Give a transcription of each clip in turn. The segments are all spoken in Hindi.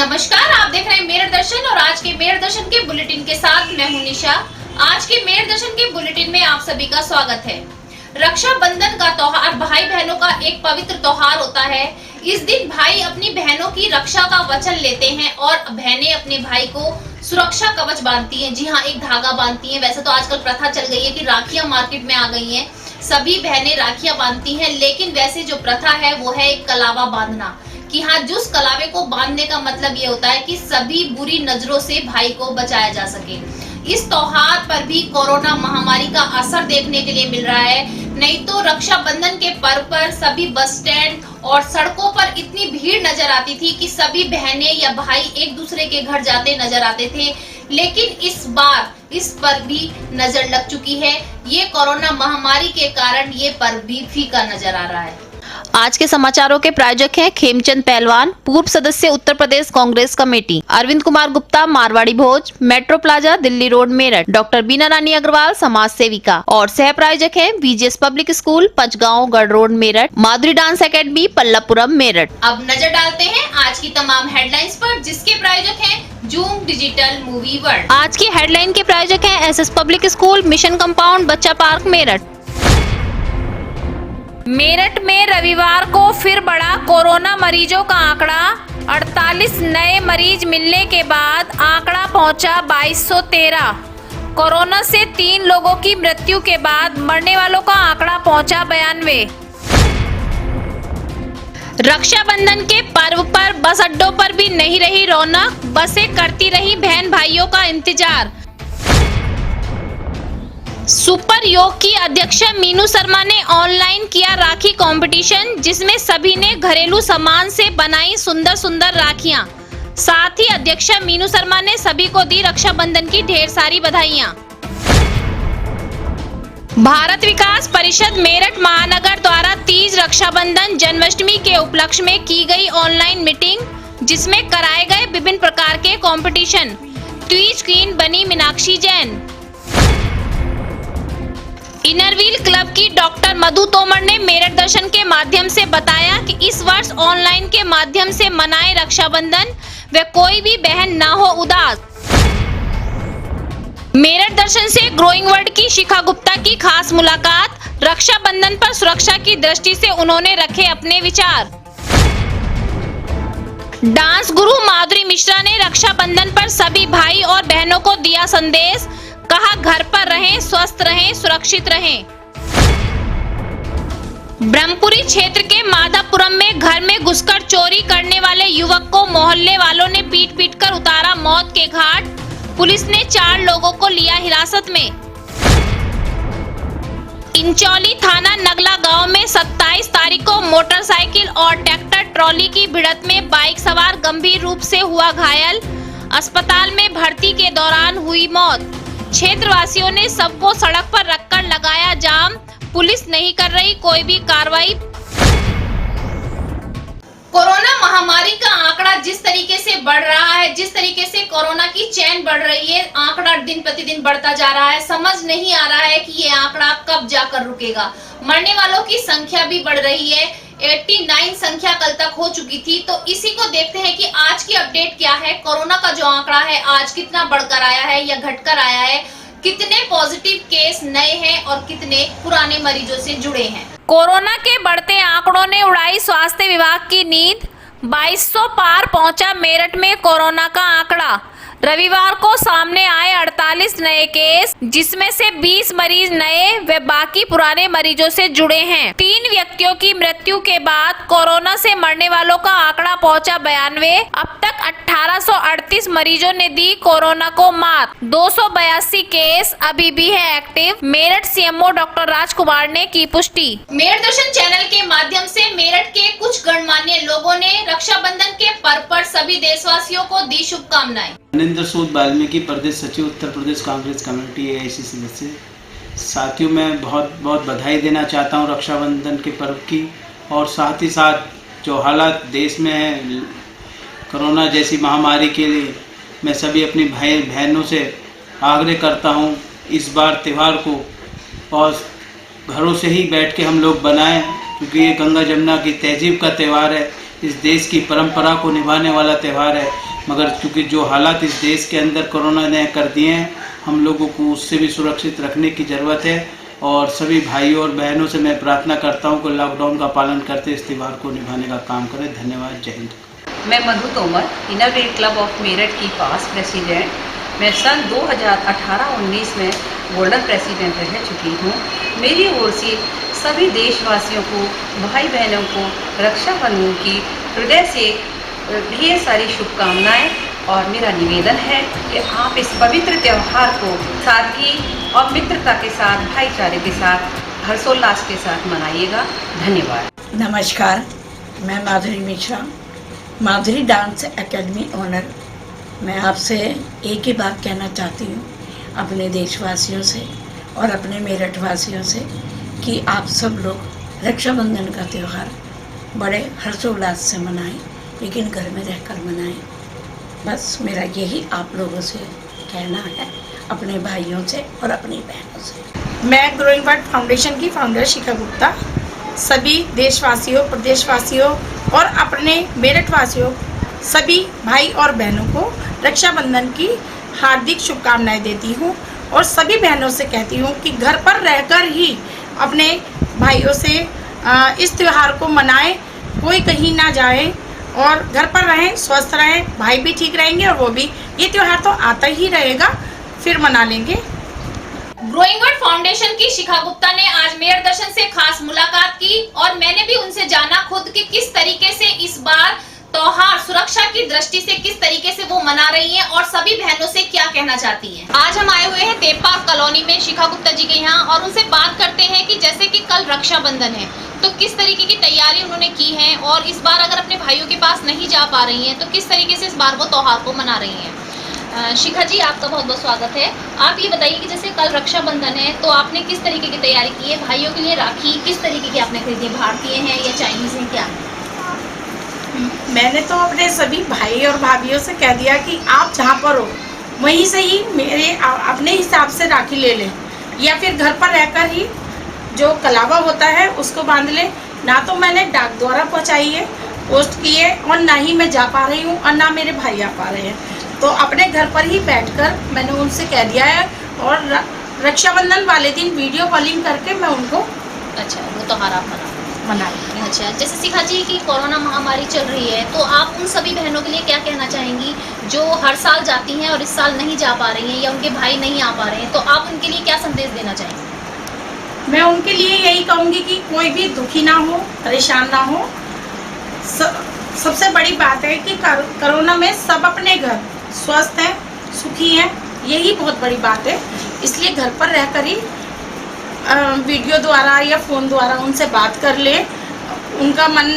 नमस्कार, आप देख रहे हैं मेरठ दर्शन और आज के मेरठ दर्शन के बुलेटिन के साथ मैं हूं निशा। आज के मेरठ दर्शन के बुलेटिन में आप सभी का स्वागत है। रक्षाबंधन का त्योहार भाई बहनों का एक पवित्र त्योहार होता है। इस दिन भाई अपनी बहनों की रक्षा का वचन लेते हैं और बहनें अपने भाई को सुरक्षा कवच बांधती हैं। जी हाँ, एक धागा बांधती हैं। वैसे तो आजकल प्रथा चल गई है कि राखियां मार्केट में आ गई हैं, सभी बहनें राखियां बांधती हैं, लेकिन वैसे जो प्रथा है वो है एक कलावा बांधना। कि हाँ, जिस कलावे को बांधने का मतलब ये होता है कि सभी बुरी नजरों से भाई को बचाया जा सके। इस त्योहार पर भी कोरोना महामारी का असर देखने के लिए मिल रहा है। नहीं तो रक्षाबंधन के पर्व पर सभी बस स्टैंड और सड़कों पर इतनी भीड़ नजर आती थी कि सभी बहनें या भाई एक दूसरे के घर जाते नजर आते थे, लेकिन इस बार इस पर भी नजर लग चुकी है। ये कोरोना महामारी के कारण ये पर्व भी फीका नजर आ रहा है। आज के समाचारों के प्रायोजक हैं खेमचंद पहलवान, पूर्व सदस्य Uttar Pradesh Congress committee, Arvind Kumar Gupta, Marwari Bhoj, metro plaza, Delhi road, Meerut, doctor Bina Rani Agarwal, समाज सेविका, और सह प्रायोजक हैं वीजीएस पब्लिक स्कूल, पंचगांव, गढ़ रोड, मेरठ, माधुरी डांस एकेडमी, पल्लवपुरम, मेरठ। अब नजर डालते हैं आज की तमाम हेडलाइंस पर, जिसके प्रायोजक हैं जूम डिजिटल मूवी वर्ल्ड। आज की हेडलाइन के प्रायोजक हैं SS public school, mission compound, बच्चा पार्क, मेरठ। मेरठ में रविवार को फिर बढ़ा कोरोना मरीजों का आंकड़ा। 48 नए मरीज मिलने के बाद आंकड़ा पहुंचा 2213। कोरोना से 3 लोगों की मृत्यु के बाद मरने वालों का आंकड़ा पहुंचा 92। रक्षाबंधन के पर्व पर बस अड्डों पर भी नहीं रही रौनक, बसें करती रही बहन भाइयों का इंतजार। सुपर योग की अध्यक्ष मीनू शर्मा ने ऑनलाइन किया राखी कंपटीशन, जिसमें सभी ने घरेलू सामान से बनाई सुंदर सुंदर राखियां। साथ ही अध्यक्ष मीनू शर्मा ने सभी को दी रक्षाबंधन की ढेर सारी बधाइयां। भारत विकास परिषद मेरठ महानगर द्वारा तीज, रक्षाबंधन, जन्माष्टमी के उपलक्ष्य में की गई ऑनलाइन मीटिंग, जिसमें कराए गए विभिन्न प्रकार के कंपटीशन। तीज क्वीन बनी मीनाक्षी जैन। इनरव्हील क्लब की डॉक्टर मधु तोमर ने मेरठ दर्शन के माध्यम से बताया कि इस वर्ष ऑनलाइन के माध्यम से मनाए रक्षाबंधन व कोई भी बहन न हो उदास। मेरठ दर्शन से ग्रोइंग वर्ल्ड की शिखा गुप्ता की खास मुलाकात। रक्षाबंधन पर सुरक्षा की दृष्टि से उन्होंने रखे अपने विचार। डांस गुरु माधुरी मिश्रा ने रक्षाबंधन पर सभी भाई और बहनों को दिया संदेश। कहा, घर पर रहें, स्वस्थ रहें, सुरक्षित रहें। ब्रह्मपुरी क्षेत्र के माधवपुरम में घर में घुसकर चोरी करने वाले युवक को मोहल्ले वालों ने पीट पीट कर उतारा मौत के घाट। पुलिस ने 4 लोगों को लिया हिरासत में। इंचौली थाना नगला गांव में 27 तारीख को मोटरसाइकिल और ट्रैक्टर ट्रॉली की भिड़ंत में बाइक सवार गंभीर रूप से हुआ घायल। अस्पताल में भर्ती के दौरान हुई मौत। क्षेत्रवासियों ने सबको सड़क पर रखकर लगाया जाम। पुलिस नहीं कर रही कोई भी कार्रवाई। कोरोना महामारी का आंकड़ा जिस तरीके से बढ़ रहा है, जिस तरीके से कोरोना की चेन बढ़ रही है, आंकड़ा दिन प्रतिदिन बढ़ता जा रहा है। समझ नहीं आ रहा है कि ये आंकड़ा कब जाकर रुकेगा। मरने वालों की संख्या भी बढ़ रही है। 89 संख्या कल तक हो चुकी थी। तो इसी को देखते हैं कि आज की अपडेट क्या है। कोरोना का जो आंकड़ा है आज कितना बढ़कर आया है या घटकर आया है, कितने पॉजिटिव केस नए हैं और कितने पुराने मरीजों से जुड़े हैं। कोरोना के बढ़ते आंकड़ों ने उड़ाई स्वास्थ्य विभाग की नींद। 2200 पार पहुंचा मेरठ में कोरोना का आंकड़ा। रविवार को सामने आए 48 नए केस, जिसमें से 20 मरीज नए व बाकी पुराने मरीजों से जुड़े हैं। 3 व्यक्तियों की मृत्यु के बाद कोरोना से मरने वालों का आंकड़ा पहुंचा 92। अब तक 1838 मरीजों ने दी कोरोना को मात। 282 केस अभी भी है एक्टिव। मेरठ सीएमओ डॉक्टर राजकुमार ने की पुष्टि। मेरठ दर्शन चैनल के माध्यम से मेरठ के कुछ गणमान्य लोगों ने रक्षाबंधन के पर्व पर सभी देशवासियों को दी शुभकामनाएं। नरेंद्र सूद वाल्मीकि, प्रदेश सचिव, उत्तर प्रदेश कांग्रेस कमेटी, AIC सदस्य। साथियों, मैं बहुत बहुत बधाई देना चाहता हूं रक्षाबंधन के पर्व की, और साथ ही साथ जो हालात देश में है कोरोना जैसी महामारी के लिए, मैं सभी अपनी भाई बहनों से आग्रह करता हूं इस बार त्यौहार को और घरों से ही बैठ के हम लोग बनाएं, क्योंकि ये गंगा जमुना की तहजीब का त्यौहार है। इस देश की परंपरा को निभाने वाला त्यौहार है। मगर चूँकि जो हालात इस देश के अंदर कोरोना ने कर दिए हैं, हम लोगों को उससे भी सुरक्षित रखने की ज़रूरत है। और सभी भाइयों और बहनों से मैं प्रार्थना करता हूँ कि लॉकडाउन का पालन करते इस त्यौहार को निभाने का काम करें। धन्यवाद। जय हिंद। मैं Madhu Tomar, inner wheel club of Meerut की पास्ट प्रेसिडेंट। मैं सन 2018-19 में गोल्डन प्रेसिडेंट रह चुकी हूँ। मेरी ओर से सभी देशवासियों को, भाई बहनों को रक्षाबंधन की हृदय से ढेर सारी शुभकामनाएं। और मेरा निवेदन है कि आप इस पवित्र त्यौहार को सादगी और मित्रता के साथ, भाईचारे के साथ, हर्षोल्लास के साथ मनाइएगा। धन्यवाद। नमस्कार, मैं माधुरी मिश्रा, माधुरी डांस एकेडमी ओनर। मैं आपसे एक ही बात कहना चाहती हूँ अपने देशवासियों से और अपने मेरठ वासियों से कि आप सब लोग रक्षाबंधन का त्यौहार बड़े हर्षोल्लास से मनाएं, लेकिन घर में रहकर मनाएं। बस मेरा यही आप लोगों से कहना है, अपने भाइयों से और अपनी बहनों से। मैं ग्रोइंग वर्ल्ड फाउंडेशन की फाउंडर शिखा गुप्ता सभी देशवासियों, प्रदेशवासियों और अपने मेरठ वासियों, सभी भाई और बहनों को रक्षाबंधन की हार्दिक शुभकामनाएं देती हूँ। और सभी बहनों से कहती हूँ कि घर पर रहकर ही अपने भाइयों से इस त्यौहार को मनाएं, कोई कहीं ना जाए और घर पर रहें, स्वस्थ रहें, भाई भी ठीक रहेंगे और वो भी। ये त्यौहार तो आता ही रहेगा, फिर मना लेंगे। ग्रोइंग वर्ल्ड फाउंडेशन की शिखा गुप्ता ने आज मेयर दर्शन से खास मुलाकात की और मैंने भी उनसे जाना खुद कि किस तरीके से इस बार त्योहार सुरक्षा की दृष्टि से किस तरीके से वो मना रही हैं और सभी बहनों से क्या कहना चाहती हैं। आज हम आए हुए हैं देवपाक कॉलोनी में शिखा गुप्ता जी के यहाँ और उनसे बात करते हैं कि जैसे कि कल रक्षाबंधन है तो किस तरीके की तैयारी उन्होंने की है और इस बार अगर अपने भाइयों के पास नहीं जा पा रही हैं तो किस तरीके से इस बार वो त्योहार को मना रही हैं। शिखा जी, आपका बहुत बहुत स्वागत है। आप ये बताइए कि जैसे कल रक्षाबंधन है तो आपने किस तरीके की तैयारी की है, भाइयों के लिए राखी किस तरीके की आपने खरीदी है, भारतीय हैं या चाइनीज हैं, क्या? मैंने तो अपने सभी भाई और भाभियों से कह दिया कि आप जहाँ पर हो वहीं से ही मेरे अपने हिसाब से राखी ले लें या फिर घर पर रहकर ही जो कलावा होता है उसको बांध लें। ना तो मैंने डाक द्वारा पहुँचाई है, पोस्ट की है, और ना ही मैं जा पा रही हूँ और ना मेरे भाई आ पा रहे हैं, तो अपने घर पर ही बैठकर मैंने उनसे कह दिया है। और रक्षाबंधन वाले दिन वीडियो कॉलिंग करके मैं उनको वो त्योहार आप मनाई। अच्छा, जैसे शिखा जी की कोरोना महामारी चल रही है तो आप उन सभी बहनों के लिए क्या कहना चाहेंगी जो हर साल जाती हैं और इस साल नहीं जा पा रही हैं या उनके भाई नहीं आ पा रहे हैं, तो आप उनके लिए क्या संदेश देना चाहेंगे? मैं उनके लिए यही कहूँगी कि कोई भी दुखी ना हो, परेशान ना हो। सबसे बड़ी बात है कि कोरोना में सब अपने घर स्वस्थ हैं, सुखी हैं, यही बहुत बड़ी बात है। इसलिए घर पर रहकर ही वीडियो द्वारा या फ़ोन द्वारा उनसे बात कर ले, उनका मन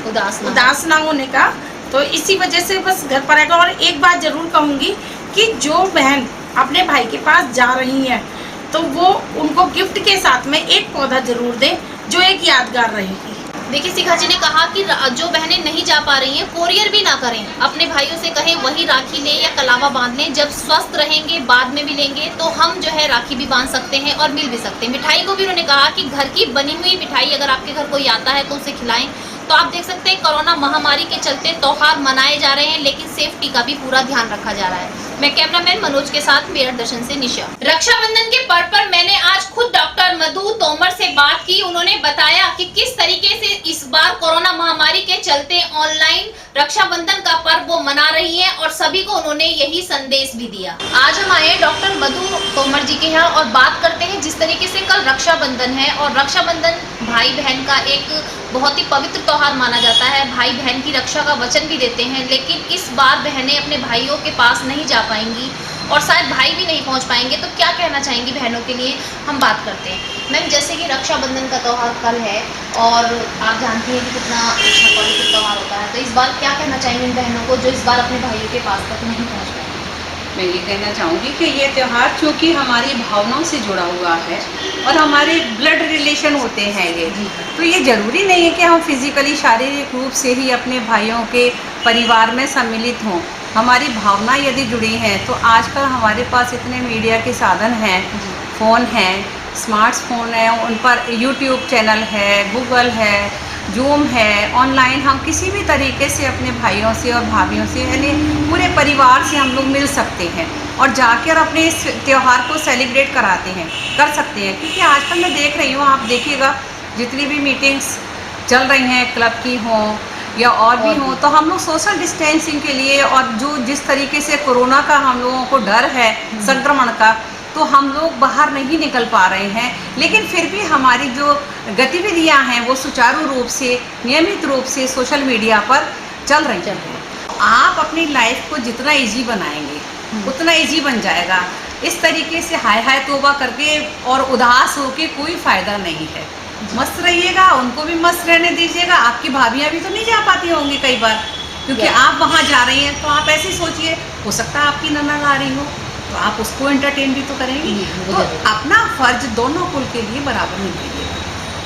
उदास ना होने का। तो इसी वजह से बस घर पर रहेगा। और एक बात ज़रूर कहूँगी कि जो बहन अपने भाई के पास जा रही हैं तो वो उनको गिफ्ट के साथ में एक पौधा ज़रूर दें जो एक यादगार रहेगी। देखिए, शिखा जी ने कहा कि जो बहनें नहीं जा पा रही हैं कोरियर भी ना करें, अपने भाइयों से कहें वही राखी लें या कलावा बांध लें। जब स्वस्थ रहेंगे बाद में भी लेंगे तो हम जो है राखी भी बांध सकते हैं और मिल भी सकते हैं। मिठाई को भी उन्होंने कहा कि घर की बनी हुई मिठाई अगर आपके घर कोई आता है तो उसे खिलाएं। तो आप देख सकते हैं कोरोना महामारी के चलते त्योहार मनाए जा रहे हैं लेकिन सेफ्टी का भी पूरा ध्यान रखा जा रहा है। मैं कैमरामैन मनोज के साथ मेरठ दर्शन से निशा। रक्षाबंधन के पर्व पर मैंने आज खुद डॉक्टर मधु तोमर से बात की। उन्होंने बताया कि किस तरीके से इस बार कोरोना महामारी के चलते ऑनलाइन रक्षाबंधन का पर्व वो मना रही है और सभी को उन्होंने यही संदेश भी दिया। आज हम आए डॉक्टर मधु तोमर जी के यहाँ और बात करते हैं जिस तरीके से कल रक्षाबंधन है और रक्षाबंधन भाई बहन का एक बहुत ही पवित्र त्योहार माना जाता है। भाई बहन की रक्षा का वचन भी देते हैं, लेकिन इस बार बहनें अपने भाइयों के पास नहीं जा पाएंगी और शायद भाई भी नहीं पहुंच पाएंगे। तो क्या कहना चाहेंगी बहनों के लिए, हम बात करते हैं। मैम, जैसे कि रक्षाबंधन का त्यौहार कल है और आप जानती हैं कि कितना अच्छा पवित्र त्यौहार होता है, तो इस बार क्या कहना चाहेंगे इन बहनों को जो इस बार अपने भाइयों के पास तक नहीं पहुँच पाएंगे? मैं ये कहना चाहूँगी कि ये त्यौहार चूँकि हमारी भावनाओं से जुड़ा हुआ है और हमारे ब्लड रिलेशन होते हैं ये, तो ये ज़रूरी नहीं है कि हम फिज़िकली शारीरिक रूप से ही अपने भाइयों के परिवार में सम्मिलित हों। हमारी भावना यदि जुड़ी हैं तो आजकल हमारे पास इतने मीडिया के साधन हैं, फ़ोन हैं, स्मार्टफोन है, उन पर यूट्यूब चैनल है, गूगल है, जूम है, ऑनलाइन हम किसी भी तरीके से अपने भाइयों से और भाभीयों से यानी पूरे परिवार से हम लोग मिल सकते हैं और जाकर अपने इस त्यौहार को सेलिब्रेट कर सकते हैं। क्योंकि आजकल मैं देख रही हूँ, आप देखिएगा जितनी भी मीटिंग्स चल रही हैं क्लब की हों या और भी हों, तो हम लोग सोशल डिस्टेंसिंग के लिए और जो जिस तरीके से कोरोना का हम लोगों को डर है संक्रमण का, तो हम लोग बाहर नहीं निकल पा रहे हैं। लेकिन फिर भी हमारी जो गतिविधियां हैं वो सुचारू रूप से नियमित रूप से सोशल मीडिया पर चल रही हैं। आप अपनी लाइफ को जितना इजी बनाएंगे उतना इजी बन जाएगा। इस तरीके से हाय हाय तोबा करके और उदास होके कोई फ़ायदा नहीं है। मस्त रहिएगा, उनको भी मस्त रहने दीजिएगा। आपकी भाभियाँ भी तो नहीं जा पाती होंगी कई बार, क्योंकि आप वहाँ जा रही हैं, तो आप ऐसे सोचिए, हो सकता है आपकी ननद आ रही हो तो आप उसको एंटरटेन भी तो करेंगी। तो अपना फर्ज दोनों कुल के लिए बराबर निभाइए।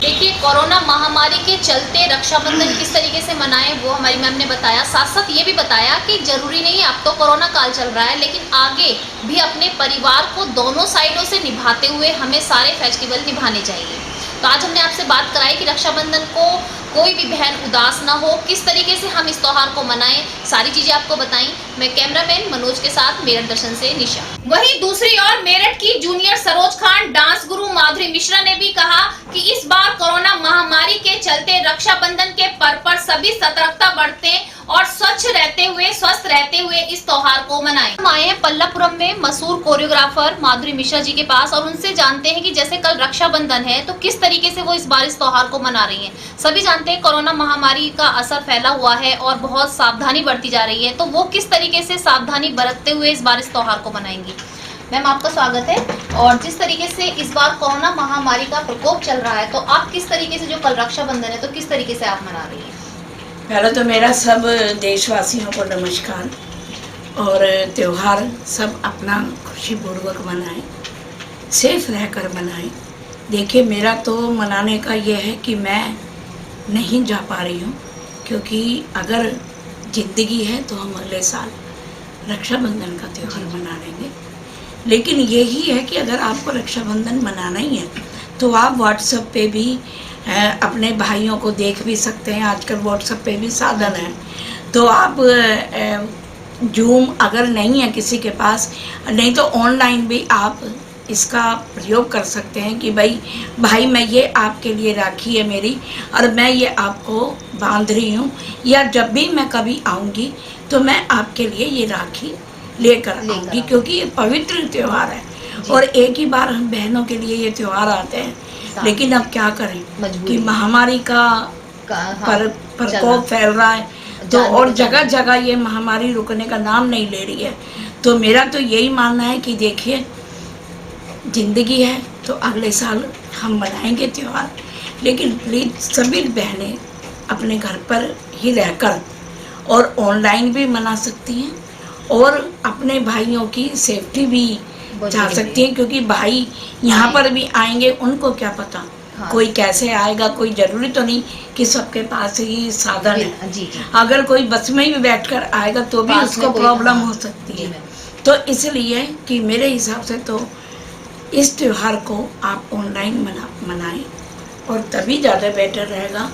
देखिए, कोरोना महामारी के चलते रक्षाबंधन किस तरीके से मनाएं वो हमारी मैम ने बताया। साथ साथ ये भी बताया कि जरूरी नहीं है, अब तो कोरोना काल चल रहा है, लेकिन आगे भी अपने परिवार को दोनों साइडों से निभाते हुए हमें सारे फेस्टिवल निभाने चाहिए। तो आज हमने आपसे बात कराई कि रक्षाबंधन को कोई भी बहन उदास ना हो, किस तरीके से हम इस त्योहार को मनाएं, सारी चीजें आपको बताई। मैं कैमरामैन मनोज के साथ मेरठ दर्शन से निशा। वहीं दूसरी ओर मेरठ की जूनियर सरोज खान डांस गुरु माधुरी मिश्रा ने भी कहा कि इस बार कोरोना महामारी के चलते रक्षाबंधन के पर्व पर सभी सतर्कता बरतें और स्वच्छ रहते हुए स्वस्थ रहते हुए इस त्योहार को मनाएं। हम आए हैं पल्लापुरम में मशहूर कोरियोग्राफर माधुरी मिश्रा जी के पास और उनसे जानते हैं कि जैसे कल रक्षाबंधन है तो किस तरीके से वो इस बार इस त्योहार को मना रही हैं। सभी जानते हैं कोरोना महामारी का असर फैला हुआ है और बहुत सावधानी बरती जा रही है, तो वो किस तरीके से सावधानी बरतते हुए इस बार इस त्योहार को मनाएंगी। मैम, आपका स्वागत है। और जिस तरीके से इस बार कोरोना महामारी का प्रकोप चल रहा है, तो आप किस तरीके से, जो कल रक्षाबंधन है, तो किस तरीके से आप मना रही हैं? पहले तो मेरा सब देशवासियों को नमस्कार। और त्यौहार सब अपना खुशीपूर्वक मनाएं, सेफ रहकर मनाएं। देखिए, मेरा तो मनाने का ये है कि मैं नहीं जा पा रही हूँ, क्योंकि अगर ज़िंदगी है तो हम अगले साल रक्षाबंधन का त्यौहार मना लेंगे। लेकिन यही है कि अगर आपको रक्षाबंधन मनाना ही है तो आप व्हाट्सएप पे भी अपने भाइयों को देख भी सकते हैं। आजकल व्हाट्सएप पे भी साधन है, तो आप जूम अगर नहीं है किसी के पास, नहीं तो ऑनलाइन भी आप इसका प्रयोग कर सकते हैं कि भाई मैं ये आपके लिए राखी है मेरी, और मैं ये आपको बांध रही हूँ, या जब भी मैं कभी आऊँगी तो मैं आपके लिए ये राखी लेकर आऊँगी, क्योंकि ये पवित्र त्यौहार है। और एक ही बार हम बहनों के लिए ये त्यौहार आते हैं, लेकिन अब क्या करें कि महामारी का प्रकोप फैल रहा है, तो और जगह जगह ये महामारी रुकने का नाम नहीं ले रही है। तो मेरा तो यही मानना है कि देखिए, ज़िंदगी है तो अगले साल हम मनाएंगे त्यौहार, लेकिन प्लीज़ सभी बहनें अपने घर पर ही रहकर और ऑनलाइन भी मना सकती हैं और अपने भाइयों की सेफ्टी भी जा सकती हैं, क्योंकि भाई यहाँ पर भी आएंगे, उनको क्या पता कोई कैसे आएगा। कोई ज़रूरी तो नहीं कि सबके पास ही साधन है। अगर कोई बस में भी बैठकर आएगा तो भी उसको प्रॉब्लम हो सकती है। तो इसलिए कि मेरे हिसाब से तो इस त्यौहार को आप ऑनलाइन मनाएं और तभी ज़्यादा बेटर रहेगा।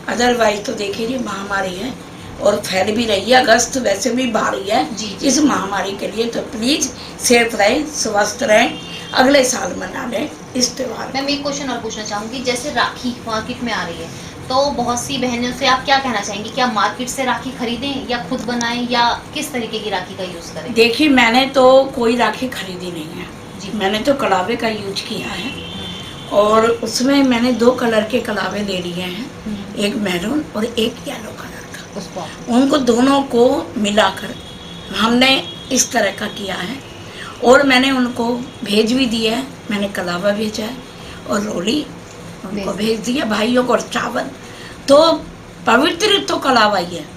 अदरवाइज तो देखिए, ये महामारी है और फैल भी रही है। अगस्त वैसे भी भारी है इस महामारी के लिए, तो प्लीज़ सेफ रहें, स्वस्थ रहें, अगले साल मना लें इस त्यौहार। मैं एक क्वेश्चन और पूछना चाहूँगी, जैसे राखी मार्केट में आ रही है, तो बहुत सी बहनों से आप क्या कहना चाहेंगी? क्या मार्केट से राखी खरीदें या खुद बनाएं, या किस तरीके की राखी का यूज़ करें? देखिए, मैंने तो कोई राखी खरीदी नहीं है, मैंने तो कलावे का यूज किया है, और उसमें मैंने 2 कलर के कलावे ले लिए हैं, एक मैरून और एक येलो कलर का। उनको दोनों को मिलाकर हमने इस तरह का किया है, और मैंने उनको भेज भी दिया है। मैंने कलावा भेजा है और रोली उनको भेज दिया भाइयों को, और चावल। तो पवित्र तो कलावा ही है।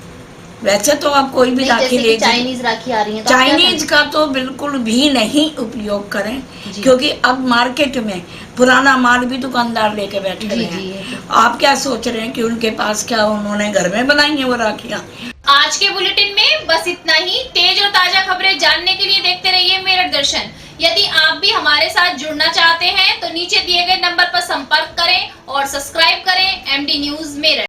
वैसे तो आप कोई भी राखी ले, चाइनीज राखी आ रही है, तो चाइनीज का तो बिल्कुल भी नहीं उपयोग करें, क्योंकि अब मार्केट में पुराना माल भी दुकानदार लेके बैठे हुए हैं। आप क्या सोच रहे हैं कि उनके पास क्या उन्होंने घर में बनाई है वो राखियाँ? आज के बुलेटिन में बस इतना ही। तेज और ताजा खबरें जानने के लिए देखते रहिए मेरठ दर्शन। यदि आप भी हमारे साथ जुड़ना चाहते हैं तो नीचे दिए गए नंबर पर संपर्क करें और सब्सक्राइब करें MD न्यूज मेरठ।